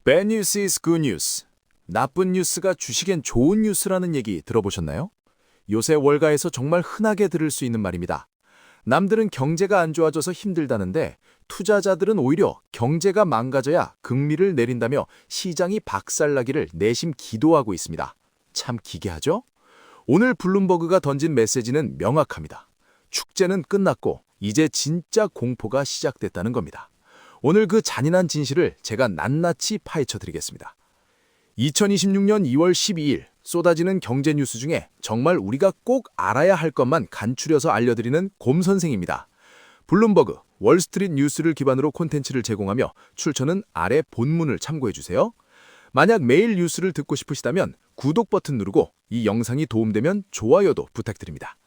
Bad news is good news. 나쁜 뉴스가 주식엔 좋은 뉴스라는 얘기 들어보셨나요? 요새 월가에서 정말 흔하게 들을 수 있는 말입니다. 남들은 경제가 안 좋아져서 힘들다는데 투자자들은 오히려 경제가 망가져야 금리를 내린다며 시장이 박살나기를 내심 기도하고 있습니다. 참 기괴하죠? 오늘 블룸버그가 던진 메시지는 명확합니다. 축제는 끝났고 이제 진짜 공포가 시작됐다는 겁니다. 오늘 그 잔인한 진실을 제가 낱낱이 파헤쳐 드리겠습니다. 2026년 2월 12일 쏟아지는 경제 뉴스 중에 정말 우리가 꼭 알아야 할 것만 간추려서 알려드리는 곰 선생입니다. 블룸버그, 월스트리트 뉴스를 기반으로 콘텐츠를 제공하며 출처는 아래 본문을 참고해주세요. 만약 매일 뉴스를 듣고 싶으시다면 구독 버튼 누르고 이 영상이 도움되면 좋아요도 부탁드립니다.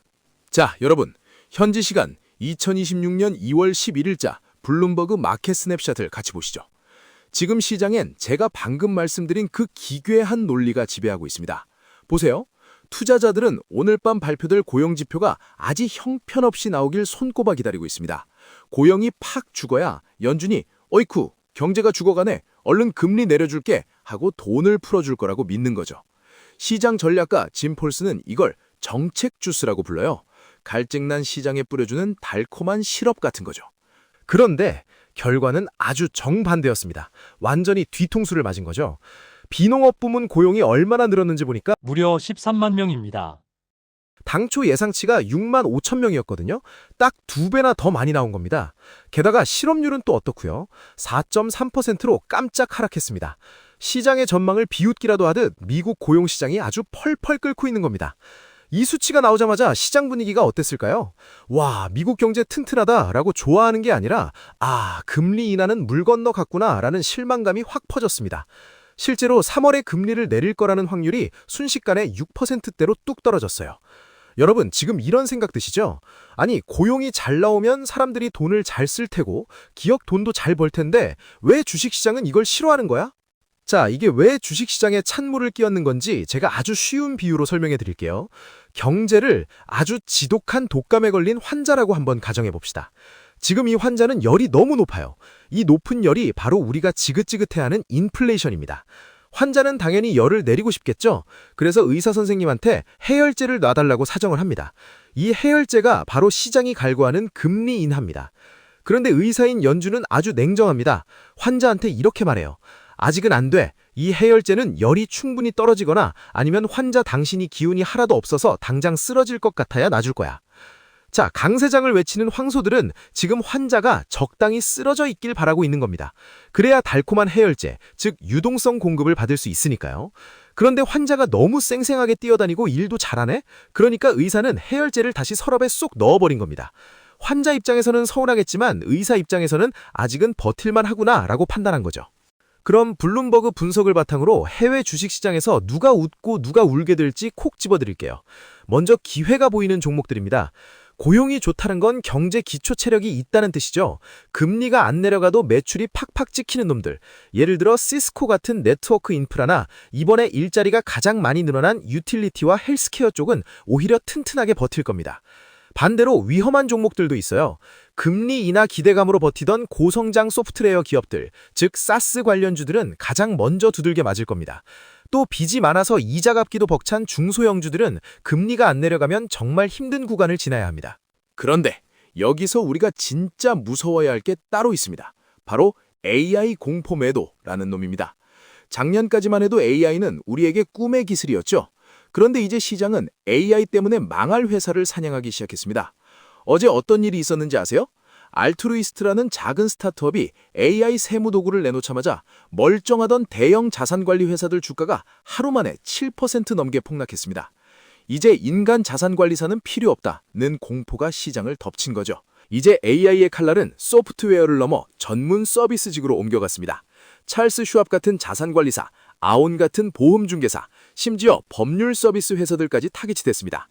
자, 여러분, 현지 시간 2026년 2월 11일자 블룸버그 마켓 스냅샷을 같이 보시죠. 지금 시장엔 제가 방금 말씀드린 그 기괴한 논리가 지배하고 있습니다. 보세요. 투자자들은 오늘 밤 발표될 고용지표가 아직 형편없이 나오길 손꼽아 기다리고 있습니다. 고용이 팍 죽어야 연준이 어이쿠 경제가 죽어가네 얼른 금리 내려줄게 하고 돈을 풀어줄 거라고 믿는 거죠. 시장 전략가 짐 폴스는 이걸 정책 주스라고 불러요. 갈증난 시장에 뿌려주는 달콤한 시럽 같은 거죠. 그런데 결과는 아주 정반대였습니다. 완전히 뒤통수를 맞은 거죠. 비농업 부문 고용이 얼마나 늘었는지 보니까 무려 13만 명입니다. 당초 예상치가 6만 5천 명이었거든요. 딱 2배나 더 많이 나온 겁니다. 게다가 실업률은 또 어떻고요? 4.3%로 깜짝 하락했습니다. 시장의 전망을 비웃기라도 하듯 미국 고용시장이 아주 펄펄 끓고 있는 겁니다. 이 수치가 나오자마자 시장 분위기가 어땠을까요? 와, 미국 경제 튼튼하다라고 좋아하는 게 아니라 금리 인하는 물 건너 갔구나 라는 실망감이 확 퍼졌습니다. 실제로 3월에 금리를 내릴 거라는 확률이 순식간에 6%대로 뚝 떨어졌어요. 여러분, 지금 이런 생각 드시죠? 아니, 고용이 잘 나오면 사람들이 돈을 잘 쓸 테고 기업 돈도 잘 벌 텐데 왜 주식시장은 이걸 싫어하는 거야? 자, 이게 왜 주식시장에 찬물을 끼얹는 건지 제가 아주 쉬운 비유로 설명해 드릴게요. 경제를 아주 지독한 독감에 걸린 환자라고 한번 가정해 봅시다. 지금 이 환자는 열이 너무 높아요. 이 높은 열이 바로 우리가 지긋지긋해하는 인플레이션입니다. 환자는 당연히 열을 내리고 싶겠죠? 그래서 의사 선생님한테 해열제를 놔달라고 사정을 합니다. 이 해열제가 바로 시장이 갈구하는 금리 인하입니다. 그런데 의사인 연준은 아주 냉정합니다. 환자한테 이렇게 말해요. 아직은 안 돼. 이 해열제는 열이 충분히 떨어지거나 아니면 환자 당신이 기운이 하나도 없어서 당장 쓰러질 것 같아야 놔줄 거야. 자, 강세장을 외치는 황소들은 지금 환자가 적당히 쓰러져 있길 바라고 있는 겁니다. 그래야 달콤한 해열제, 즉 유동성 공급을 받을 수 있으니까요. 그런데 환자가 너무 쌩쌩하게 뛰어다니고 일도 잘하네? 그러니까 의사는 해열제를 다시 서랍에 쏙 넣어버린 겁니다. 환자 입장에서는 서운하겠지만 의사 입장에서는 아직은 버틸만 하구나 라고 판단한 거죠. 그럼 블룸버그 분석을 바탕으로 해외 주식시장에서 누가 웃고 누가 울게 될지 콕 집어드릴게요. 먼저 기회가 보이는 종목들입니다. 고용이 좋다는 건 경제 기초 체력이 있다는 뜻이죠. 금리가 안 내려가도 매출이 팍팍 찍히는 놈들. 예를 들어 시스코 같은 네트워크 인프라나 이번에 일자리가 가장 많이 늘어난 유틸리티와 헬스케어 쪽은 오히려 튼튼하게 버틸 겁니다. 반대로 위험한 종목들도 있어요. 금리 인하 기대감으로 버티던 고성장 소프트웨어 기업들, 즉 사스 관련주들은 가장 먼저 두들겨 맞을 겁니다. 또 빚이 많아서 이자 갚기도 벅찬 중소형주들은 금리가 안 내려가면 정말 힘든 구간을 지나야 합니다. 그런데 여기서 우리가 진짜 무서워야 할 게 따로 있습니다. 바로 AI 공포 매도라는 놈입니다. 작년까지만 해도 AI는 우리에게 꿈의 기술이었죠. 그런데 이제 시장은 AI 때문에 망할 회사를 사냥하기 시작했습니다. 어제 어떤 일이 있었는지 아세요? 알트루이스트라는 작은 스타트업이 AI 세무 도구를 내놓자마자 멀쩡하던 대형 자산관리 회사들 주가가 하루 만에 7% 넘게 폭락했습니다. 이제 인간 자산관리사는 필요 없다는 공포가 시장을 덮친 거죠. 이제 AI의 칼날은 소프트웨어를 넘어 전문 서비스직으로 옮겨갔습니다. 찰스 슈왑 같은 자산관리사, 아온 같은 보험중개사, 심지어 법률 서비스 회사들까지 타깃이 됐습니다.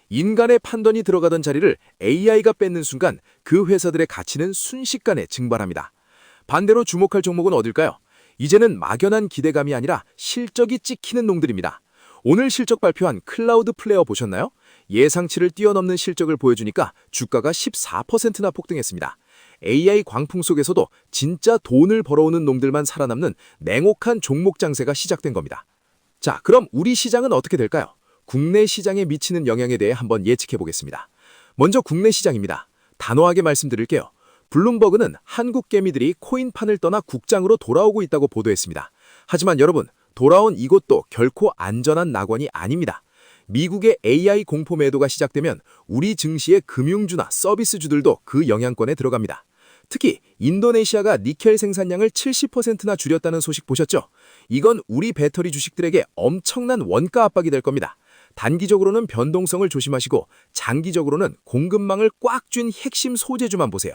인간의 판단이 들어가던 자리를 AI가 뺏는 순간 그 회사들의 가치는 순식간에 증발합니다. 반대로 주목할 종목은 어딜까요? 이제는 막연한 기대감이 아니라 실적이 찍히는 놈들입니다. 오늘 실적 발표한 클라우드 플레어 보셨나요? 예상치를 뛰어넘는 실적을 보여주니까 주가가 14%나 폭등했습니다. AI 광풍 속에서도 진짜 돈을 벌어오는 놈들만 살아남는 냉혹한 종목 장세가 시작된 겁니다. 자, 그럼 우리 시장은 어떻게 될까요? 국내 시장에 미치는 영향에 대해 한번 예측해 보겠습니다. 먼저 국내 시장입니다. 단호하게 말씀드릴게요. 블룸버그는 한국 개미들이 코인판을 떠나 국장으로 돌아오고 있다고 보도했습니다. 하지만 여러분, 돌아온 이곳도 결코 안전한 낙원이 아닙니다. 미국의 AI 공포 매도가 시작되면 우리 증시의 금융주나 서비스주들도 그 영향권에 들어갑니다. 특히 인도네시아가 니켈 생산량을 70%나 줄였다는 소식 보셨죠? 이건 우리 배터리 주식들에게 엄청난 원가 압박이 될 겁니다. 단기적으로는 변동성을 조심하시고 장기적으로는 공급망을 꽉 쥔 핵심 소재주만 보세요.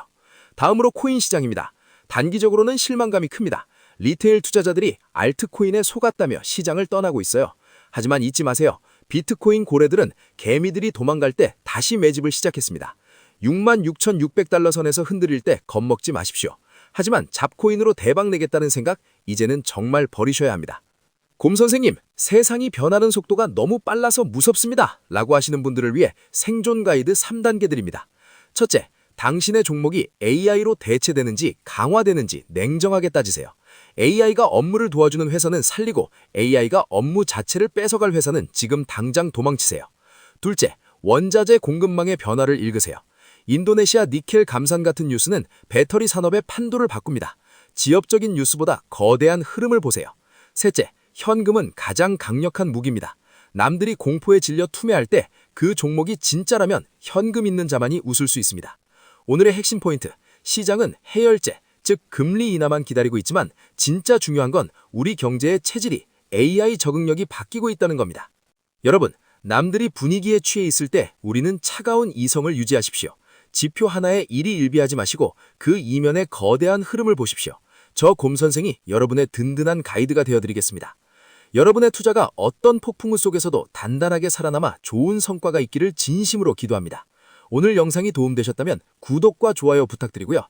다음으로 코인 시장입니다. 단기적으로는 실망감이 큽니다. 리테일 투자자들이 알트코인에 속았다며 시장을 떠나고 있어요. 하지만 잊지 마세요. 비트코인 고래들은 개미들이 도망갈 때 다시 매집을 시작했습니다. 66,600달러 선에서 흔들릴 때 겁먹지 마십시오. 하지만 잡코인으로 대박 내겠다는 생각 이제는 정말 버리셔야 합니다. 곰 선생님, 세상이 변하는 속도가 너무 빨라서 무섭습니다. 라고 하시는 분들을 위해 생존 가이드 3단계 드립니다. 첫째, 당신의 종목이 AI로 대체되는지 강화되는지 냉정하게 따지세요. AI가 업무를 도와주는 회사는 살리고 AI가 업무 자체를 뺏어갈 회사는 지금 당장 도망치세요. 둘째, 원자재 공급망의 변화를 읽으세요. 인도네시아 니켈 감산 같은 뉴스는 배터리 산업의 판도를 바꿉니다. 지역적인 뉴스보다 거대한 흐름을 보세요. 셋째, 현금은 가장 강력한 무기입니다. 남들이 공포에 질려 투매할 때 그 종목이 진짜라면 현금 있는 자만이 웃을 수 있습니다. 오늘의 핵심 포인트, 시장은 해열제, 즉 금리 인하만 기다리고 있지만 진짜 중요한 건 우리 경제의 체질이 AI 적응력이 바뀌고 있다는 겁니다. 여러분, 남들이 분위기에 취해 있을 때 우리는 차가운 이성을 유지하십시오. 지표 하나에 일희일비하지 마시고 그 이면의 거대한 흐름을 보십시오. 저 곰 선생이 여러분의 든든한 가이드가 되어드리겠습니다. 여러분의 투자가 어떤 폭풍우 속에서도 단단하게 살아남아 좋은 성과가 있기를 진심으로 기도합니다. 오늘 영상이 도움되셨다면 구독과 좋아요 부탁드리고요.